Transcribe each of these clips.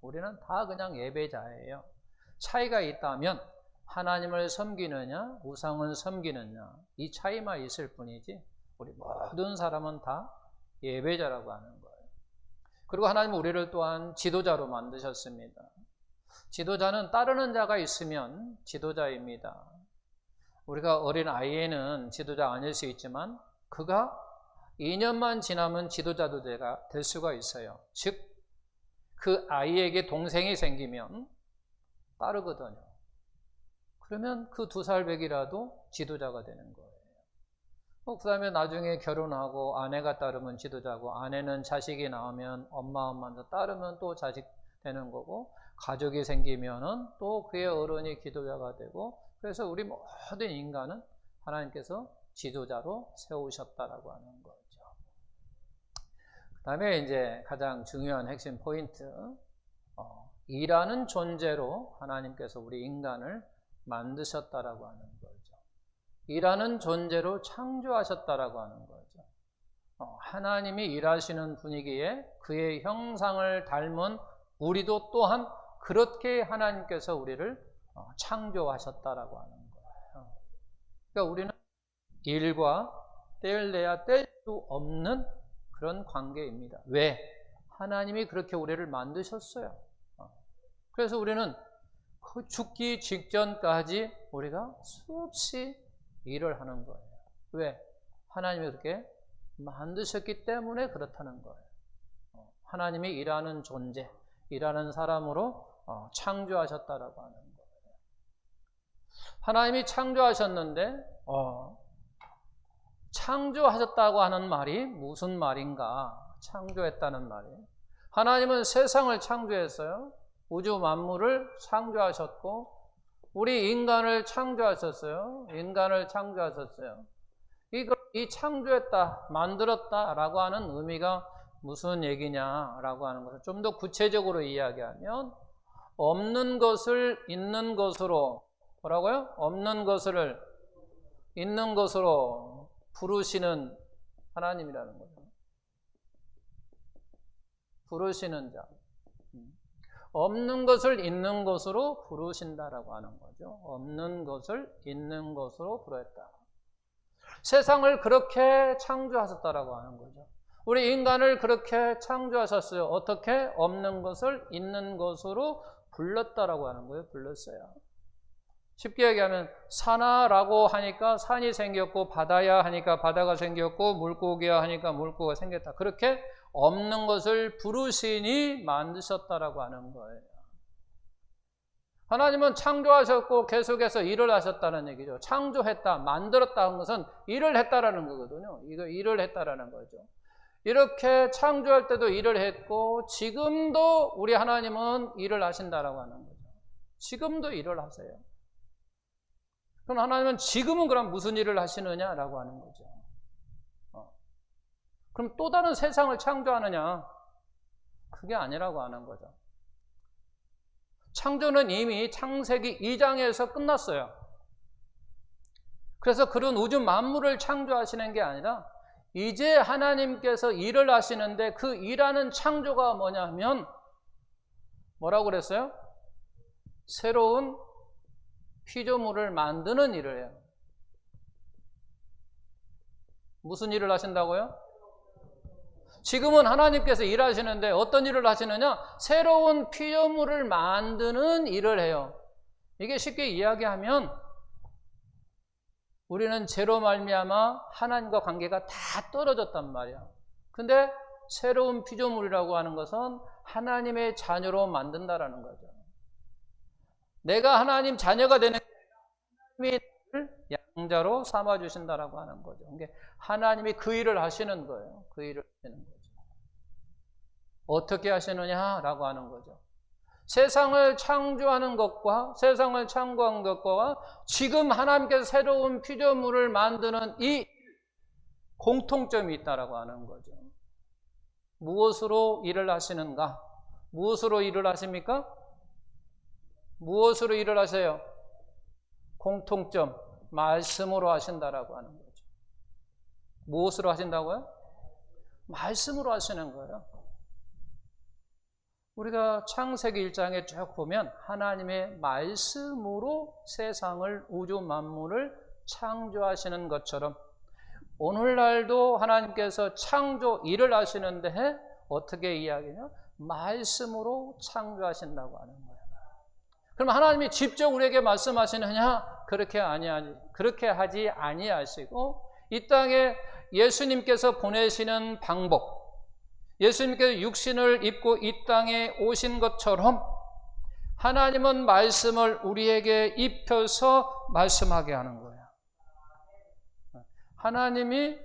우리는 다 그냥 예배자예요. 차이가 있다면 하나님을 섬기느냐 우상을 섬기느냐 이 차이만 있을 뿐이지 우리 모든 사람은 다 예배자라고 하는 거예요. 그리고 하나님은 우리를 또한 지도자로 만드셨습니다. 지도자는 따르는 자가 있으면 지도자입니다. 우리가 어린 아이에는 지도자 아닐 수 있지만 그가 2년만 지나면 지도자도 될 수가 있어요. 즉, 그 아이에게 동생이 생기면 따르거든요. 그러면 그 2살배기라도 지도자가 되는 거예요. 그 다음에 나중에 결혼하고 아내가 따르면 지도자고 아내는 자식이 나오면 엄마도 따르면 또 자식 되는 거고 가족이 생기면은 또 그의 어른이 지도자가 되고 그래서 우리 모든 인간은 하나님께서 지도자로 세우셨다라고 하는 거죠. 그 다음에 이제 가장 중요한 핵심 포인트, 일하는 존재로 하나님께서 우리 인간을 만드셨다라고 하는 거죠. 일하는 존재로 창조하셨다라고 하는 거죠. 하나님이 일하시는 분위기에 그의 형상을 닮은 우리도 또한 그렇게 하나님께서 우리를 창조하셨다라고 하는 거예요. 그러니까 우리는 일과 뗄래야 뗄 수 없는 그런 관계입니다. 왜? 하나님이 그렇게 우리를 만드셨어요. 그래서 우리는 죽기 직전까지 우리가 수없이 일을 하는 거예요. 왜? 하나님이 그렇게 만드셨기 때문에 그렇다는 거예요. 하나님이 일하는 존재, 일하는 사람으로 창조하셨다라고 하는 거예요. 하나님이 창조하셨는데 창조하셨다고 하는 말이 무슨 말인가? 창조했다는 말이 하나님은 세상을 창조했어요. 우주 만물을 창조하셨고 우리 인간을 창조하셨어요. 인간을 창조하셨어요. 이 창조했다, 만들었다라고 하는 의미가 무슨 얘기냐라고 하는 것을 좀 더 구체적으로 이야기하면 없는 것을 있는 것으로 뭐라고요? 없는 것을 있는 것으로 부르시는 하나님이라는 거죠. 부르시는 자. 없는 것을 있는 것으로 부르신다라고 하는 거죠. 없는 것을 있는 것으로 부르셨다. 세상을 그렇게 창조하셨다라고 하는 거죠. 우리 인간을 그렇게 창조하셨어요. 어떻게? 없는 것을 있는 것으로 불렀다라고 하는 거예요. 불렀어요. 쉽게 얘기하면 산하라고 하니까 산이 생겼고 바다야 하니까 바다가 생겼고 물고기야 하니까 물고기가 생겼다. 그렇게 없는 것을 부르시니 만드셨다라고 하는 거예요. 하나님은 창조하셨고 계속해서 일을 하셨다는 얘기죠. 창조했다, 만들었다 한 것은 일을 했다라는 거거든요. 이거 일을 했다라는 거죠. 이렇게 창조할 때도 일을 했고 지금도 우리 하나님은 일을 하신다라고 하는 거죠. 지금도 일을 하세요. 그럼 하나님은 지금은 그럼 무슨 일을 하시느냐라고 하는 거죠. 그럼 또 다른 세상을 창조하느냐? 그게 아니라고 하는 거죠. 창조는 이미 창세기 2장에서 끝났어요. 그래서 그런 우주 만물을 창조하시는 게 아니라 이제 하나님께서 일을 하시는데 그 일하는 창조가 뭐냐면 뭐라고 그랬어요? 새로운 피조물을 만드는 일을 해요. 무슨 일을 하신다고요? 지금은 하나님께서 일하시는데 어떤 일을 하시느냐? 새로운 피조물을 만드는 일을 해요. 이게 쉽게 이야기하면 우리는 죄로 말미암아 하나님과 관계가 다 떨어졌단 말이야. 근데 새로운 피조물이라고 하는 것은 하나님의 자녀로 만든다라는 거죠. 내가 하나님 자녀가 되는 게 하나님이 양자로 삼아주신다라고 하는 거죠. 그러니까 하나님이 그 일을 하시는 거예요. 그 일을 하시는 거죠. 어떻게 하시느냐라고 하는 거죠. 세상을 창조하는 것과 세상을 창조한 것과 지금 하나님께서 새로운 피조물을 만드는 이 공통점이 있다라고 하는 거죠. 무엇으로 일을 하시는가? 무엇으로 일을 하십니까? 무엇으로 일을 하세요? 공통점, 말씀으로 하신다라고 하는 거죠. 무엇으로 하신다고요? 말씀으로 하시는 거예요. 우리가 창세기 1장에 쭉 보면 하나님의 말씀으로 세상을, 우주 만물을 창조하시는 것처럼 오늘날도 하나님께서 창조 일을 하시는데 어떻게 이야기냐? 말씀으로 창조하신다고 하는 거예요. 그럼 하나님이 직접 우리에게 말씀하시느냐? 그렇게 하지 아니하시고 이 땅에 예수님께서 보내시는 방법, 예수님께서 육신을 입고 이 땅에 오신 것처럼 하나님은 말씀을 우리에게 입혀서 말씀하게 하는 거예요. 하나님이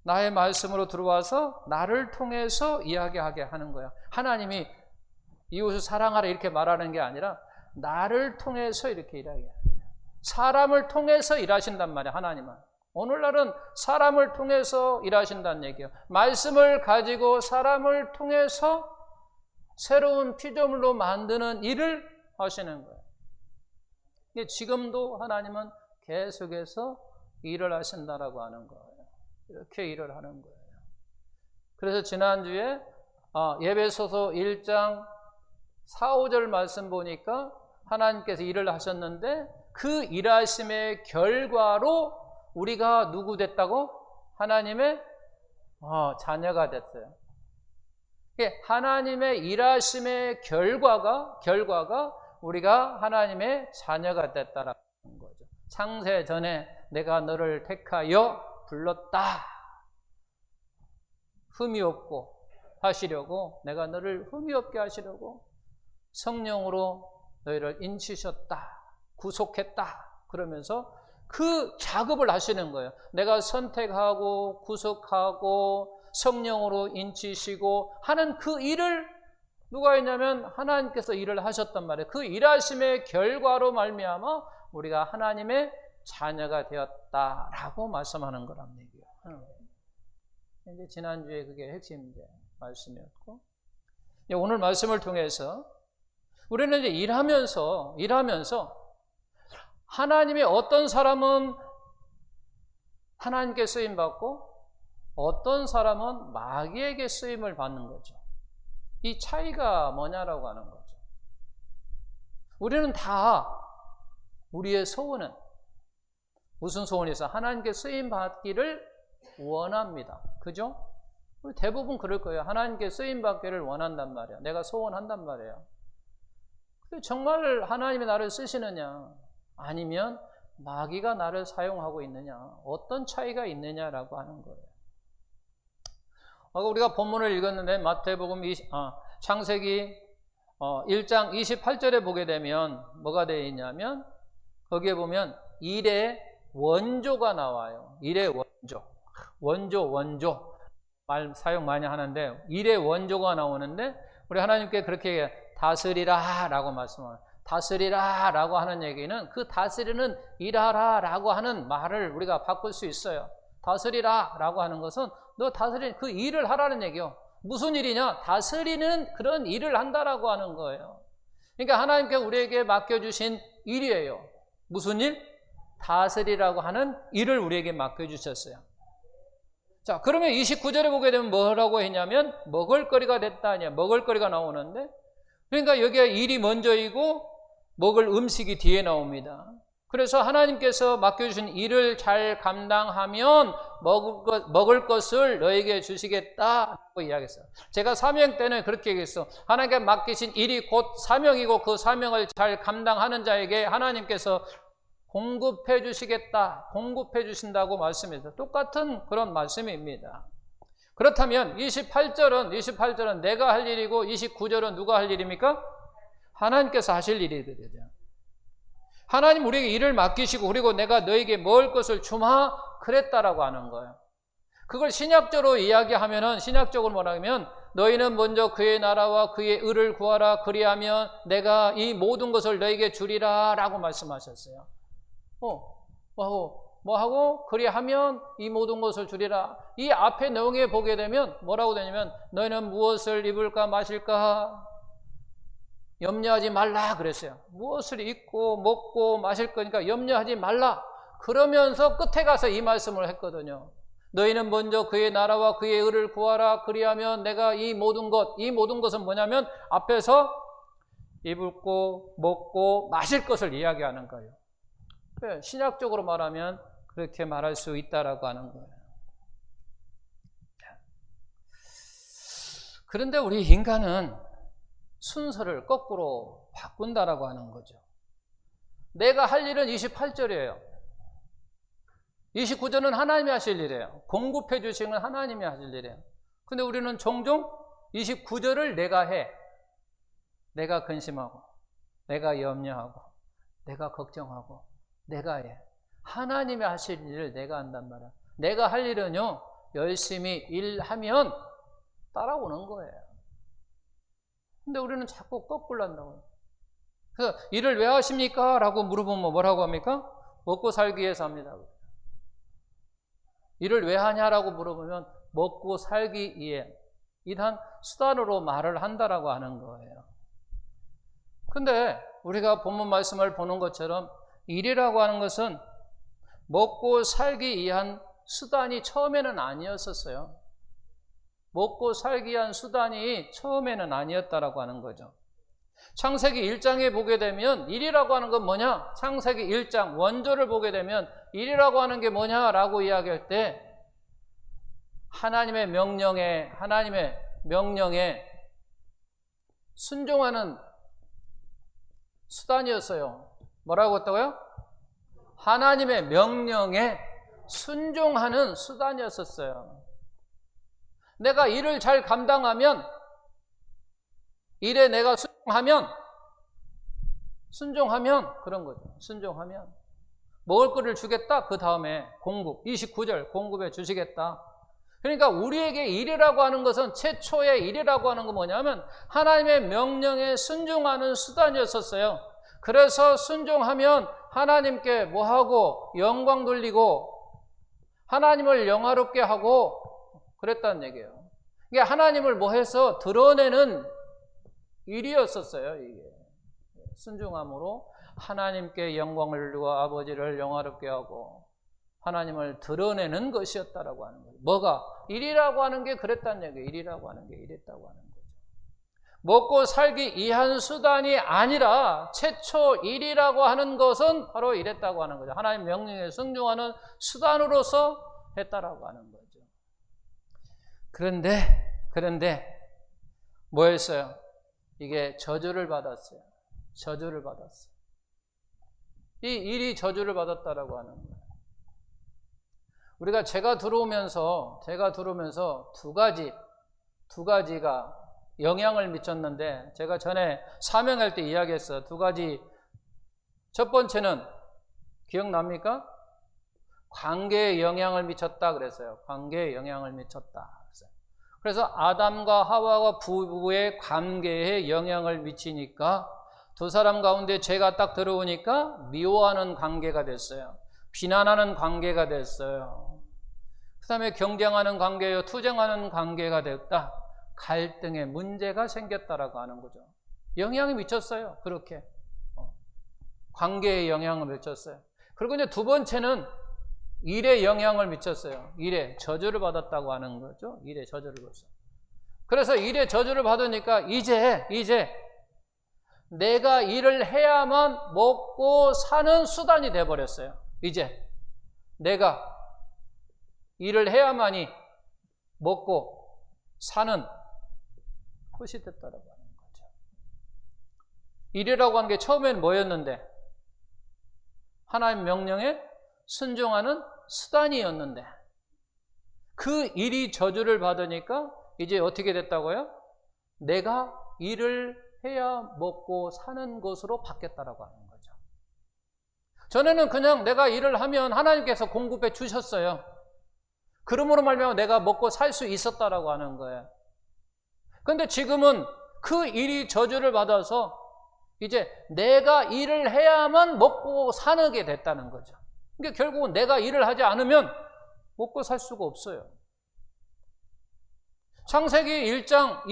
나의 말씀으로 들어와서 나를 통해서 이야기하게 하는 거야. 하나님이 이웃을 사랑하라 이렇게 말하는 게 아니라 나를 통해서 이렇게 일하게. 사람을 통해서 일하신단 말이야, 하나님은. 오늘날은 사람을 통해서 일하신다는 얘기예요. 말씀을 가지고 사람을 통해서 새로운 피조물로 만드는 일을 하시는 거예요. 지금도 하나님은 계속해서 일을 하신다라고 하는 거예요. 이렇게 일을 하는 거예요. 그래서 지난주에 에베소서 1장 4, 5절 말씀 보니까 하나님께서 일을 하셨는데 그 일하심의 결과로 우리가 누구 됐다고? 하나님의 자녀가 됐어요. 하나님의 일하심의 결과가 우리가 하나님의 자녀가 됐다라는 거죠. 창세 전에 내가 너를 택하여 불렀다. 흠이 없고 하시려고, 내가 너를 흠이 없게 하시려고 성령으로 너희를 인치셨다. 구속했다. 그러면서 그 작업을 하시는 거예요. 내가 선택하고 구속하고 성령으로 인치시고 하는 그 일을 누가 했냐면 하나님께서 일을 하셨단 말이에요. 그 일하심의 결과로 말미암아 우리가 하나님의 자녀가 되었다라고 말씀하는 거란 얘기예요. 이제 지난주에 그게 핵심 말씀이었고, 오늘 말씀을 통해서 우리는 이제 일하면서 하나님의 어떤 사람은 하나님께 쓰임 받고 어떤 사람은 마귀에게 쓰임을 받는 거죠. 이 차이가 뭐냐라고 하는 거죠. 우리는 다 우리의 소원은 무슨 소원이 있어? 하나님께 쓰임 받기를 원합니다. 그죠? 우리 대부분 그럴 거예요. 하나님께 쓰임 받기를 원한단 말이야. 내가 소원한단 말이에요. 근데 정말 하나님이 나를 쓰시느냐? 아니면 마귀가 나를 사용하고 있느냐? 어떤 차이가 있느냐라고 하는 거예요. 우리가 본문을 읽었는데 마태복음 창세기 1장 28절에 보게 되면 뭐가 되어 있냐면 거기에 보면 일의 원조가 나와요. 일의 원조 말 사용 많이 하는데 일의 원조가 나오는데 우리 하나님께 그렇게 다스리라 라고 말씀을, 다스리라 라고 하는 얘기는 그 다스리는 일하라 라고 하는 말을 우리가 바꿀 수 있어요. 다스리라 라고 하는 것은 너 다스리는 그 일을 하라는 얘기요. 무슨 일이냐? 다스리는 그런 일을 한다라고 하는 거예요. 그러니까 하나님께 우리에게 맡겨주신 일이에요. 무슨 일? 다스리라고 하는 일을 우리에게 맡겨주셨어요. 자, 그러면 29절에 보게 되면 뭐라고 했냐면 먹을거리가 됐다 아니야. 먹을거리가 나오는데 그러니까 여기에 일이 먼저이고 먹을 음식이 뒤에 나옵니다. 그래서 하나님께서 맡겨주신 일을 잘 감당하면 먹을 것을 너에게 주시겠다고 이야기했어요. 제가 사명 때는 그렇게 얘기했어. 하나님께 맡기신 일이 곧 사명이고 그 사명을 잘 감당하는 자에게 하나님께서 공급해 주시겠다, 공급해 주신다고 말씀했어요. 똑같은 그런 말씀입니다. 그렇다면 28절은 내가 할 일이고 29절은 누가 할 일입니까? 하나님께서 하실 일이거든요. 하나님 우리에게 일을 맡기시고 그리고 내가 너에게 먹을 것을 주마 그랬다라고 하는 거예요. 그걸 신약적으로 이야기하면은 신약적으로 뭐라면 너희는 먼저 그의 나라와 그의 의를 구하라 그리하면 내가 이 모든 것을 너에게 주리라 라고 말씀하셨어요. 뭐하고 그리하면 이 모든 것을 주리라. 이 앞에 내용에 보게 되면 뭐라고 되냐면 너희는 무엇을 입을까 마실까 염려하지 말라 그랬어요. 무엇을 입고 먹고 마실 거니까 염려하지 말라. 그러면서 끝에 가서 이 말씀을 했거든요. 너희는 먼저 그의 나라와 그의 의를 구하라. 그리하면 내가 이 모든 것은 뭐냐면 앞에서 입고 먹고 마실 것을 이야기하는 거예요. 신약적으로 말하면 그렇게 말할 수 있다라고 하는 거예요. 그런데 우리 인간은 순서를 거꾸로 바꾼다라고 하는 거죠. 내가 할 일은 28절이에요. 29절은 하나님이 하실 일이에요. 공급해 주시는 건 하나님이 하실 일이에요. 근데 우리는 종종 29절을 내가 해. 내가 근심하고, 내가 염려하고, 내가 걱정하고, 내가 해. 하나님이 하실 일을 내가 한단 말이야. 내가 할 일은요, 열심히 일하면 따라오는 거예요. 근데 우리는 자꾸 거꾸로 한다고요. 그래서 일을 왜 하십니까? 라고 물어보면 뭐라고 합니까? 먹고 살기 위해서 합니다. 일을 왜 하냐라고 물어보면 먹고 살기 위해 이단 수단으로 말을 한다라고 하는 거예요. 근데 우리가 본문 말씀을 보는 것처럼 일이라고 하는 것은 먹고 살기 위한 수단이 처음에는 아니었었어요. 먹고 살기 위한 수단이 처음에는 아니었다라고 하는 거죠. 창세기 1장에 보게 되면 일이라고 하는 건 뭐냐? 창세기 1장 원조를 보게 되면 일이라고 하는 게 뭐냐라고 이야기할 때 하나님의 명령에 순종하는 수단이었어요. 뭐라고 했다고요? 하나님의 명령에 순종하는 수단이었었어요. 내가 일을 잘 감당하면, 일에 내가 순종하면 그런 거죠. 순종하면 먹을 거를 주겠다. 그 다음에 공급, 29절 공급해 주시겠다. 그러니까 우리에게 일이라고 하는 것은 최초의 일이라고 하는 건 뭐냐면 하나님의 명령에 순종하는 수단이었었어요. 그래서 순종하면 하나님께 뭐하고 영광 돌리고 하나님을 영화롭게 하고 그랬다는 얘기예요. 이게 하나님을 뭐해서 드러내는 일이었었어요. 이게 순종함으로 하나님께 영광을 돌리고 아버지를 영화롭게 하고 하나님을 드러내는 것이었다라고 하는 거예요. 뭐가? 일이라고 하는 게 그랬다는 얘기예요. 일이라고 하는 게 이랬다고 하는 거죠. 먹고 살기 위한 수단이 아니라 최초 일이라고 하는 것은 바로 이랬다고 하는 거죠. 하나님 명령에 순종하는 수단으로서 했다라고 하는 거죠. 그런데 뭐 했어요? 이게 저주를 받았어요. 저주를 받았어요. 이 일이 저주를 받았다라고 하는 거예요. 우리가 제가 들어오면서 두 가지가 영향을 미쳤는데 제가 전에 사명할 때 이야기했어요. 두 가지. 첫 번째는 기억납니까? 관계에 영향을 미쳤다 그랬어요. 관계에 영향을 미쳤다. 그래서 아담과 하와가 부부의 관계에 영향을 미치니까 두 사람 가운데 죄가 딱 들어오니까 미워하는 관계가 됐어요. 비난하는 관계가 됐어요. 그 다음에 경쟁하는 관계요, 투쟁하는 관계가 됐다. 갈등의 문제가 생겼다라고 하는 거죠. 영향이 미쳤어요. 그렇게 관계에 영향을 미쳤어요. 그리고 이제 두 번째는 일에 영향을 미쳤어요. 일에 저주를 받았다고 하는 거죠. 일에 저주를 받았어요. 그래서 일에 저주를 받으니까 이제 내가 일을 해야만 먹고 사는 수단이 돼버렸어요. 이제 내가 일을 해야만이 먹고 사는 것이 됐다라고 하는 거죠. 일이라고 하는 게 처음에는 뭐였는데? 하나님 명령에 순종하는 수단이었는데 그 일이 저주를 받으니까 이제 어떻게 됐다고요? 내가 일을 해야 먹고 사는 것으로 바뀌었다라고 하는 거죠. 전에는 그냥 내가 일을 하면 하나님께서 공급해 주셨어요. 그러므로 말미암아 내가 먹고 살 수 있었다라고 하는 거예요. 그런데 지금은 그 일이 저주를 받아서 이제 내가 일을 해야만 먹고 사게 됐다는 거죠. 그러니까 결국은 내가 일을 하지 않으면 먹고 살 수가 없어요. 창세기 1장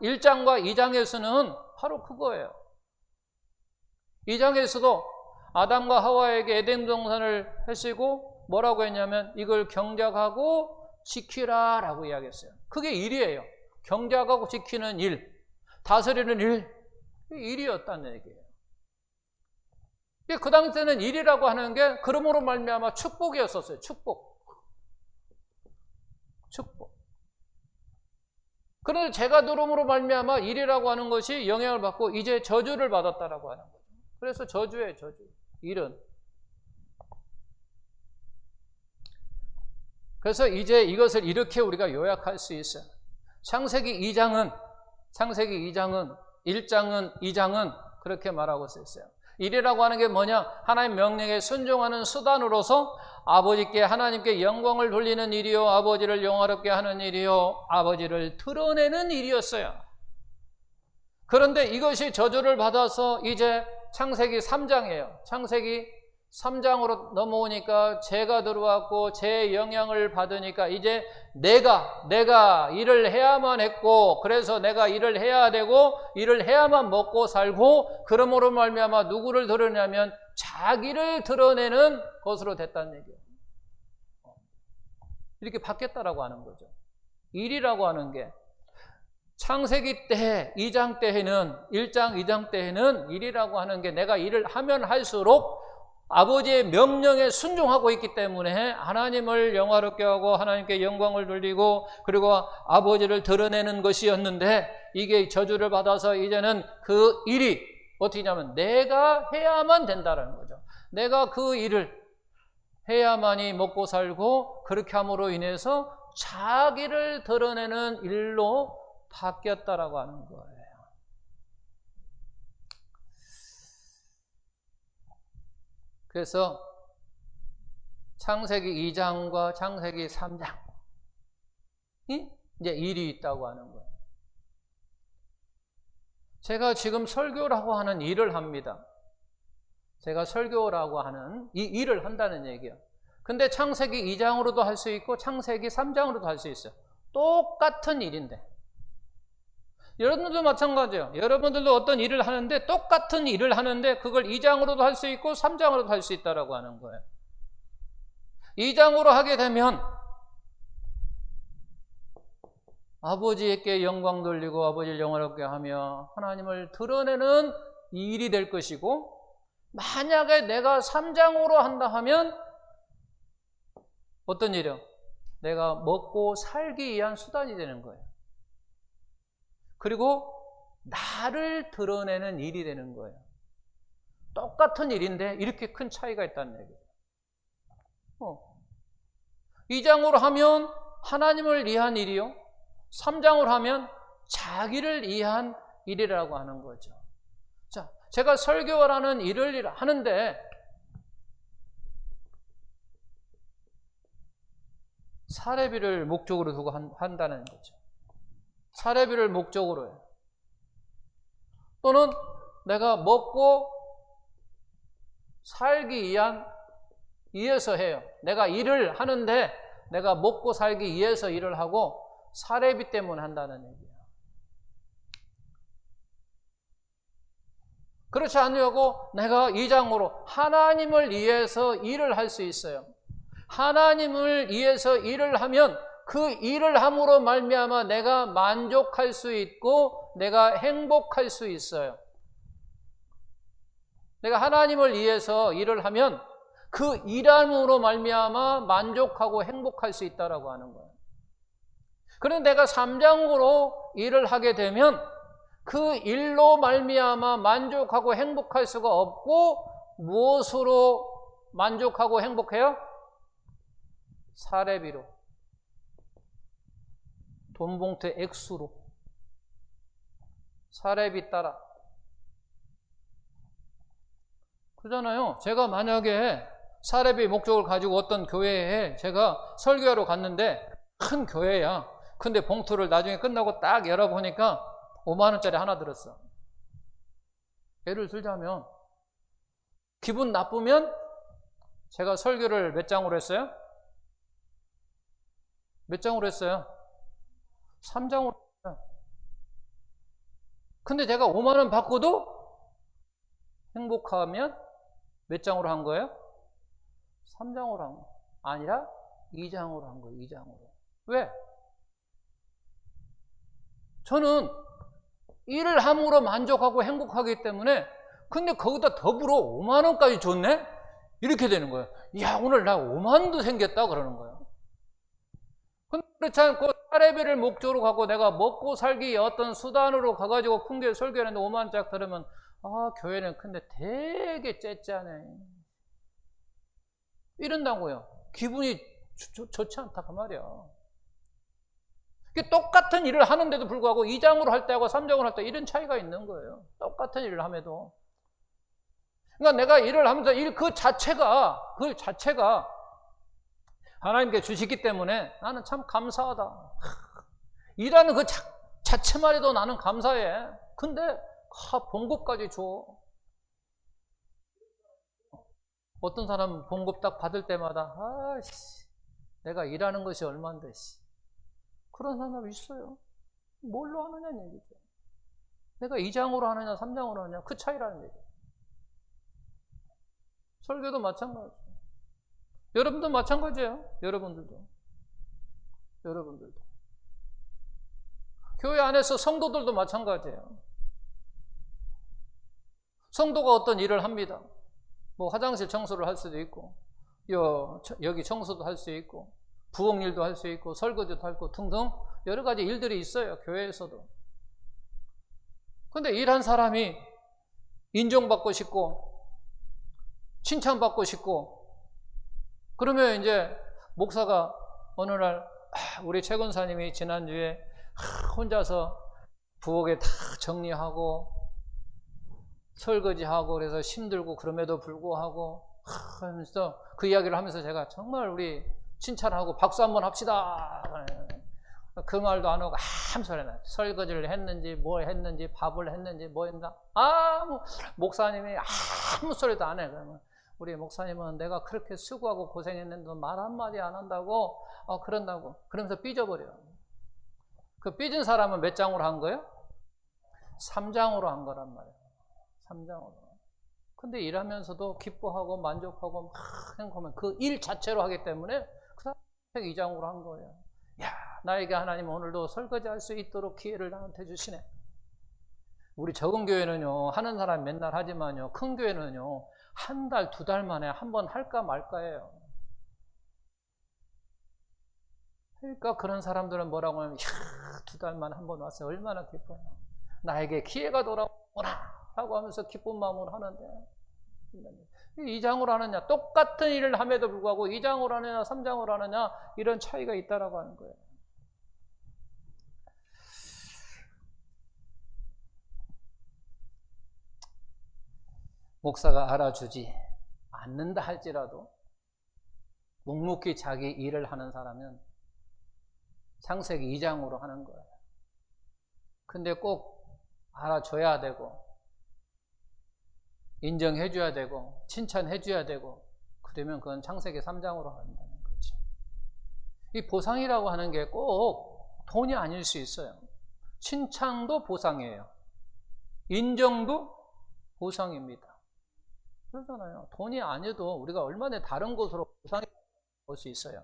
1장과 2장에서는 바로 그거예요. 2장에서도 아담과 하와에게 에덴 동산을 하시고 뭐라고 했냐면 이걸 경작하고 지키라라고 이야기했어요. 그게 일이에요. 경작하고 지키는 일, 다스리는 일, 일이었다는 얘기예요. 그 당시에는 일이라고 하는 게 그러므로 말미암아 축복이었었어요. 축복. 그런데 제가 들음으로 말미암아 일이라고 하는 것이 영향을 받고 이제 저주를 받았다라고 하는 거죠. 그래서 저주예요, 저주. 일은. 그래서 이제 이것을 이렇게 우리가 요약할 수 있어요. 창세기 2장은 1장은 2장은 그렇게 말하고 있어요. 일이라고 하는 게 뭐냐? 하나님 명령에 순종하는 수단으로서 아버지께 하나님께 영광을 돌리는 일이요, 아버지를 영화롭게 하는 일이요, 아버지를 드러내는 일이었어요. 그런데 이것이 저주를 받아서 이제 창세기 3장이에요. 창세기 3장으로 넘어오니까 죄가 들어왔고 제 영향을 받으니까 이제 내가 일을 해야만 했고, 그래서 내가 일을 해야 되고 일을 해야만 먹고 살고, 그러므로 말미암아 누구를 드러내냐면 자기를 드러내는 것으로 됐다는 얘기예요. 이렇게 바뀌었다라고 하는 거죠. 일이라고 하는 게 창세기 때 2장 때에는 1장 2장 때에는 일이라고 하는 게 내가 일을 하면 할수록 아버지의 명령에 순종하고 있기 때문에 하나님을 영화롭게 하고 하나님께 영광을 돌리고 그리고 아버지를 드러내는 것이었는데, 이게 저주를 받아서 이제는 그 일이 어떻게 하냐면 내가 해야만 된다는 거죠. 내가 그 일을 해야만이 먹고 살고, 그렇게 함으로 인해서 자기를 드러내는 일로 바뀌었다라고 하는 거예요. 그래서 창세기 2장과 창세기 3장이 이제 일이 있다고 하는 거예요. 제가 지금 설교라고 하는 일을 합니다. 제가 설교라고 하는 이 일을 한다는 얘기예요. 근데 창세기 2장으로도 할 수 있고 창세기 3장으로도 할 수 있어요. 똑같은 일인데. 여러분들도 마찬가지예요. 여러분들도 어떤 일을 하는데 똑같은 일을 하는데 그걸 2장으로도 할 수 있고 3장으로도 할 수 있다고 하는 거예요. 2장으로 하게 되면 아버지께 영광 돌리고 아버지를 영화롭게 하며 하나님을 드러내는 일이 될 것이고, 만약에 내가 3장으로 한다 하면 어떤 일이요? 내가 먹고 살기 위한 수단이 되는 거예요. 그리고 나를 드러내는 일이 되는 거예요. 똑같은 일인데 이렇게 큰 차이가 있다는 얘기예요. 2장으로 하면 하나님을 위한 일이요, 3장으로 하면 자기를 위한 일이라고 하는 거죠. 자, 제가 설교라는 일을 하는데 사례비를 목적으로 두고 한다는 거죠. 사례비를 목적으로 해요. 또는 내가 먹고 살기 위해서 해요. 내가 일을 하는데 내가 먹고 살기 위해서 일을 하고 사례비 때문에 한다는 얘기예요. 그렇지 않냐고 내가 2장으로 하나님을 위해서 일을 할 수 있어요. 하나님을 위해서 일을 하면 그 일을 함으로 말미암아 내가 만족할 수 있고 내가 행복할 수 있어요. 내가 하나님을 위해서 일을 하면 그 일함으로 말미암아 만족하고 행복할 수 있다라고 하는 거예요. 그런데 내가 3장으로 일을 하게 되면 그 일로 말미암아 만족하고 행복할 수가 없고, 무엇으로 만족하고 행복해요? 사례비로, 돈봉투 액수로, 사례비 따라. 그러잖아요. 제가 만약에 사례비 목적을 가지고 어떤 교회에 제가 설교하러 갔는데 큰 교회야. 근데 봉투를 나중에 끝나고 딱 열어보니까 5만 원짜리 하나 들었어. 예를 들자면 기분 나쁘면 제가 설교를 몇 장으로 했어요? 몇 장으로 했어요? 3장으로 했어요. 근데 제가 5만 원 받고도 행복하면 몇 장으로 한 거예요? 3장으로 한 거예요. 아니라 2장으로 한 거예요. 2장으로. 왜? 저는 일을 함으로 만족하고 행복하기 때문에, 근데 거기다 더불어 5만 원까지 줬네? 이렇게 되는 거예요. 야, 오늘 나 5만 원도 생겼다 그러는 거예요. 근데 그렇지 않고 사례비를 목적으로 가고 내가 먹고 살기 어떤 수단으로 가가지고 큰 교회 설교하는데 5만 원 쫙 들으면, 아, 교회는 근데 되게 째짜네. 이런다고요. 기분이 좋지 않다 그 말이야. 똑같은 일을 하는데도 불구하고 2장으로 할 때하고 3장으로 할 때 이런 차이가 있는 거예요. 똑같은 일을 함에도. 그러니까 내가 일을 하면서 일 그 자체가 하나님께 주시기 때문에 나는 참 감사하다. 일하는 그 자체만 해도 나는 감사해. 근데 봉급까지 줘. 어떤 사람은 봉급 딱 받을 때마다 내가 일하는 것이 얼만데 그런 사람이 있어요. 뭘로 하느냐는 얘기죠. 내가 2장으로 하느냐 3장으로 하느냐 그 차이라는 얘기죠. 설교도 마찬가지죠. 여러분도 마찬가지예요. 여러분들도. 교회 안에서 성도들도 마찬가지예요. 성도가 어떤 일을 합니다. 뭐 화장실 청소를 할 수도 있고, 여기 청소도 할 수 있고, 부엌 일도 할 수 있고, 설거지도 할 수 있고 등등 여러 가지 일들이 있어요. 교회에서도. 근데 일한 사람이 인정받고 싶고 칭찬받고 싶고 그러면 이제 목사가 어느 날 우리 최 권사님이 지난주에 혼자서 부엌에 다 정리하고 설거지하고 그래서 힘들고 그럼에도 불구하고 하면서 그 이야기를 하면서 제가 정말 우리 칭찬하고 박수 한번 합시다. 그 말도 안 하고 아무 소리나 설거지를 했는지 뭘 했는지 밥을 했는지 뭐 했나 목사님이 아무 소리도 안 해. 그러면 우리 목사님은 내가 그렇게 수고하고 고생했는데 말 한마디 안 한다고 그런다고 그러면서 삐져버려. 그 삐진 사람은 몇 장으로 한 거예요? 3장으로 한 거란 말이에요. 3장으로. 근데 일하면서도 기뻐하고 만족하고 막 행복하면 그 일 자체로 하기 때문에 그 사람 2장으로 한 거예요. 야, 나에게 하나님 오늘도 설거지 할 수 있도록 기회를 나한테 주시네. 우리 적은 교회는요, 하는 사람 맨날 하지만요, 큰 교회는요, 한 달, 2달 만에 한 번 할까 말까예요. 그러니까 그런 사람들은 뭐라고 하면, 2달 만에 한 번 왔어요. 얼마나 기뻐요. 나에게 기회가 돌아오구나. 라고 하면서 기쁜 마음으로 하는데 2장으로 하느냐 똑같은 일을 함에도 불구하고 2장으로 하느냐 3장으로 하느냐 이런 차이가 있다라고 하는 거예요. 목사가 알아주지 않는다 할지라도 묵묵히 자기 일을 하는 사람은 창세기 2장으로 하는 거예요. 근데 꼭 알아줘야 되고 인정해줘야 되고 칭찬해줘야 되고 그러면 그건 창세기 3장으로 한다는 거죠. 이 보상이라고 하는 게 꼭 돈이 아닐 수 있어요. 칭찬도 보상이에요. 인정도 보상입니다. 그러잖아요. 돈이 아니어도 우리가 얼마나 다른 곳으로 보상이 올 수 있어요.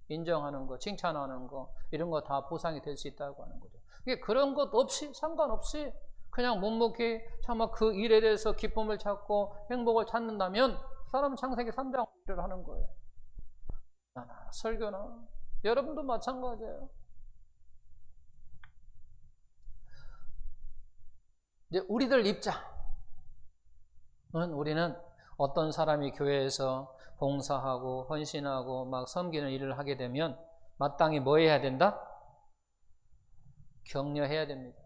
인정하는 거, 칭찬하는 거 이런 거 다 보상이 될 수 있다고 하는 거죠. 이게 그런 것 없이 상관없이 그냥 묵묵히 정말 그 일에 대해서 기쁨을 찾고 행복을 찾는다면 사람은 창세기 3장 일을 하는 거예요. 설교나 여러분도 마찬가지예요. 이제 우리들 입장은 우리는 어떤 사람이 교회에서 봉사하고 헌신하고 막 섬기는 일을 하게 되면 마땅히 뭐 해야 된다? 격려해야 됩니다.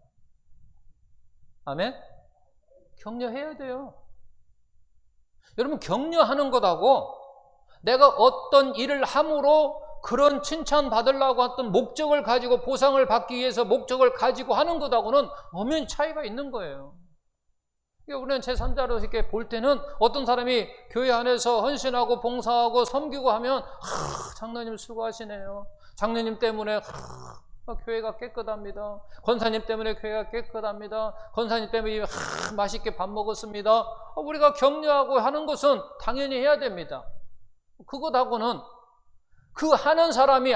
아멘? 격려해야 돼요. 여러분 격려하는 것하고 내가 어떤 일을 함으로 그런 칭찬 받으려고 했던 목적을 가지고 보상을 받기 위해서 목적을 가지고 하는 것하고는 엄연 차이가 있는 거예요. 우리는 제3자로 이렇게 볼 때는 어떤 사람이 교회 안에서 헌신하고 봉사하고 섬기고 하면 장로님 수고하시네요. 장로님 때문에 교회가 깨끗합니다. 권사님 때문에 교회가 깨끗합니다. 권사님 때문에 맛있게 밥 먹었습니다. 우리가 격려하고 하는 것은 당연히 해야 됩니다. 그것하고는 그 하는 사람이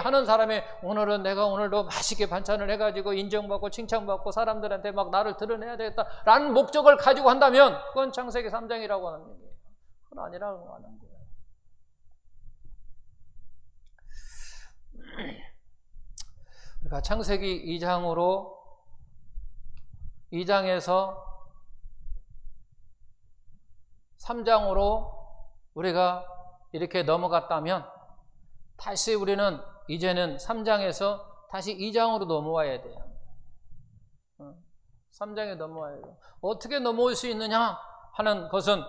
오늘은 내가 오늘도 맛있게 반찬을 해가지고 인정받고 칭찬받고 사람들한테 막 나를 드러내야 되겠다라는 목적을 가지고 한다면 그건 창세기 3장이라고 하는 얘기예요. 그건 아니라고 하는 거예요. 그러니까 창세기 2장에서 3장으로 우리가 이렇게 넘어갔다면 다시 우리는 이제는 3장에서 다시 2장으로 넘어와야 돼요. 3장에 넘어와야 돼요. 어떻게 넘어올 수 있느냐 하는 것은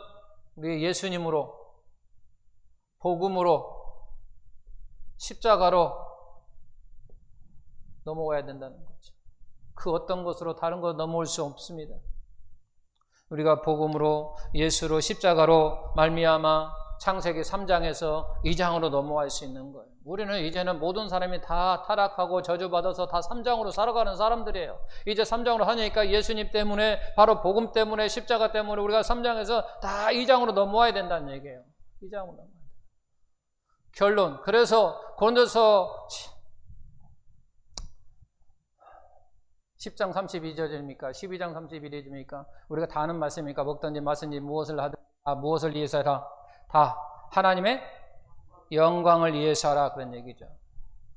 우리 예수님으로, 복음으로, 십자가로 넘어와야 된다는 거죠. 그 어떤 것으로 다른 것 넘어올 수 없습니다. 우리가 복음으로, 예수로, 십자가로 말미암아 창세기 3장에서 2장으로 넘어갈 수 있는 거예요. 우리는 이제는 모든 사람이 다 타락하고 저주받아서 다 3장으로 살아가는 사람들이에요. 이제 3장으로 하니까 예수님 때문에, 바로 복음 때문에, 십자가 때문에 우리가 3장에서 다 2장으로 넘어와야 된다는 얘기예요. 2장으로 넘어와야 돼요. 결론. 그래서 고린도서 10장 32절입니까? 12장 31절입니까? 우리가 다 아는 말씀입니까? 먹든지 마시든지 무엇을 하든 무엇을 위해서 하라? 다 하나님의 영광을 위해서 하라. 그런 얘기죠.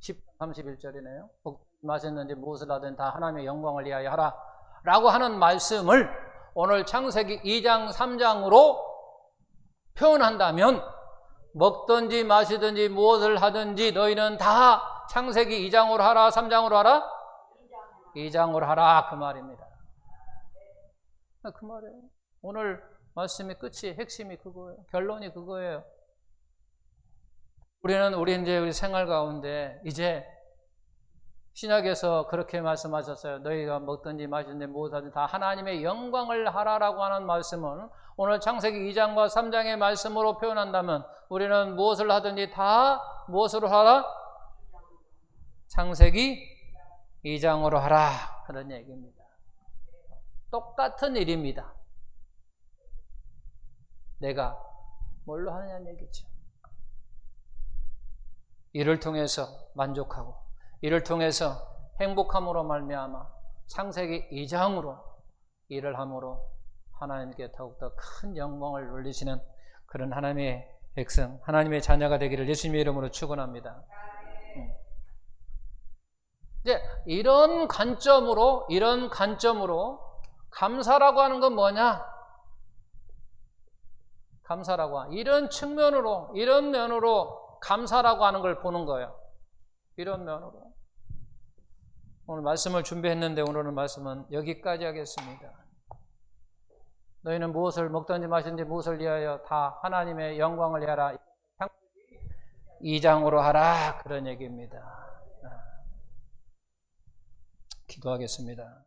10장 31절이네요. 먹든지 마시든지 무엇을 하든 다 하나님의 영광을 위하여 하라 라고 하는 말씀을 오늘 창세기 2장 3장으로 표현한다면 먹든지 마시든지 무엇을 하든지 너희는 다 창세기 2장으로 하라? 3장으로 하라? 2장으로 하라 그 말입니다. 그 말이에요. 오늘 말씀의 끝이, 핵심이 그거예요. 결론이 그거예요. 우리 이제 우리 생활 가운데 이제 신약에서 그렇게 말씀하셨어요. 너희가 먹든지 마시든지 무엇하든지 다 하나님의 영광을 하라라고 하는 말씀은 오늘 창세기 2장과 3장의 말씀으로 표현한다면 우리는 무엇을 하든지 다 무엇으로 하라? 창세기 2장으로 하라. 그런 얘기입니다. 똑같은 일입니다. 내가 뭘로 하느냐는 얘기죠. 이를 통해서 만족하고 이를 통해서 행복함으로 말미암아 창세기 2장으로 일을 함으로 하나님께 더욱더 큰 영광을 올리시는 그런 하나님의 백성, 하나님의 자녀가 되기를 예수님의 이름으로 축원합니다. 이제 이런 관점으로 감사라고 하는 건 뭐냐? 감사라고 하는 이런 측면으로, 이런 면으로 감사라고 하는 걸 보는 거예요. 이런 면으로. 오늘 말씀을 준비했는데 오늘은 말씀은 여기까지 하겠습니다. 너희는 무엇을 먹든지 마시든지 무엇을 위하여 다 하나님의 영광을 위하라. 2장으로 하라. 그런 얘기입니다. 기도하겠습니다.